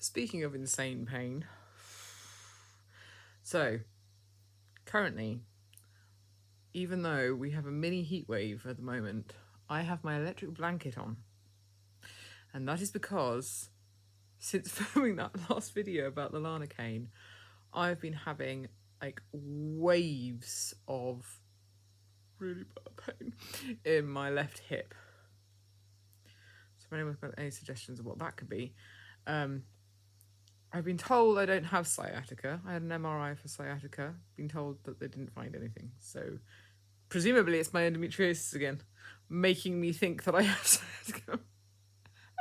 Speaking of insane pain, so currently, even though we have a mini heat wave at the moment, I have my electric blanket on. And that is because since filming that last video about the Lanacaine, I've been having like waves of really bad pain in my left hip. So if anyone's got any suggestions of what that could be, I've been told I don't have sciatica. I had an MRI for sciatica. Been told that they didn't find anything. So presumably it's my endometriosis again, making me think that I have sciatica.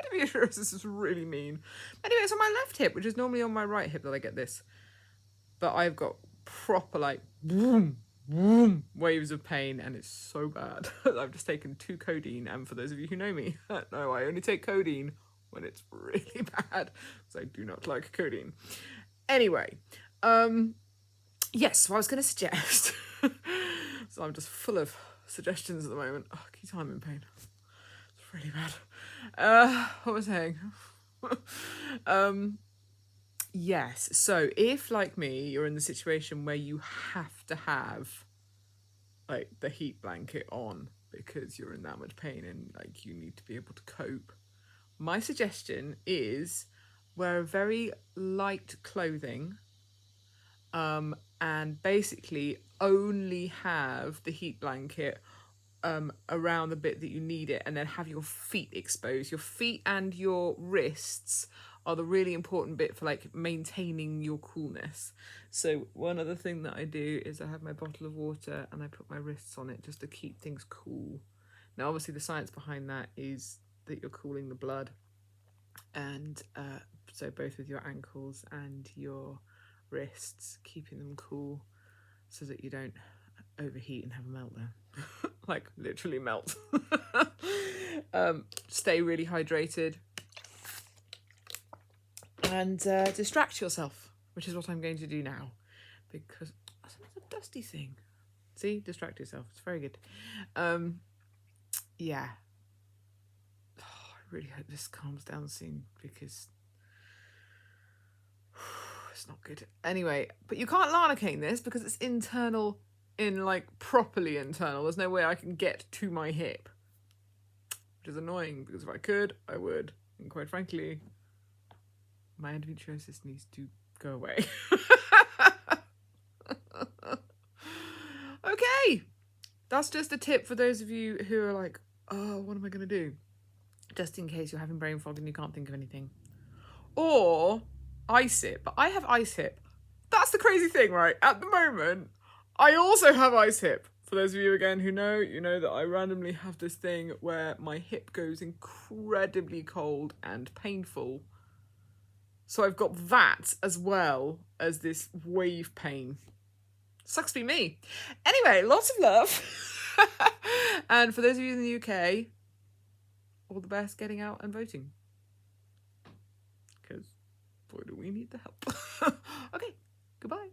Endometriosis is really mean. Anyway, it's on my left hip, which is normally on my right hip that I get this. But I've got proper like boom, boom waves of pain, and it's so bad. I've just taken 2 codeine, and for those of you who know me, no, I only take codeine when it's really bad, because I do not like codeine. Anyway, yes, so I was going to suggest, so I'm just full of suggestions at the moment. Oh, geez, I'm in pain. It's really bad. What was I saying? Yes, so if, like me, you're in the situation where you have to have, like, the heat blanket on because you're in that much pain and, like, you need to be able to cope, my suggestion is wear very light clothing, and basically only have the heat blanket around the bit that you need it, and then have your feet exposed. Your feet and your wrists are the really important bit for like maintaining your coolness. So one other thing that I do is I have my bottle of water and I put my wrists on it just to keep things cool. Now obviously the science behind that is that you're cooling the blood, and so both with your ankles and your wrists, keeping them cool so that you don't overheat and have a meltdown. Like literally melt. Stay really hydrated and distract yourself, which is what I'm going to do now, because it's a dusty thing. See, distract yourself. It's very good. Yeah. Oh, I really hope this calms down soon, because it's not good. Anyway, but you can't Lanacaine this because it's internal, like properly internal. There's no way I can get to my hip, which is annoying because if I could, I would. And quite frankly, my endometriosis needs to go away. Okay, that's just a tip for those of you who are like, oh, what am I going to do? Just in case you're having brain fog and you can't think of anything. Or ice hip. But I have ice hip. That's the crazy thing, right? At the moment, I also have ice hip. For those of you, again, who know, you know that I randomly have this thing where my hip goes incredibly cold and painful. So I've got that as well as this wave pain. Sucks to be me. Anyway, lots of love. And for those of you in the UK, all the best getting out and voting. Because boy, do we need the help. Okay, goodbye.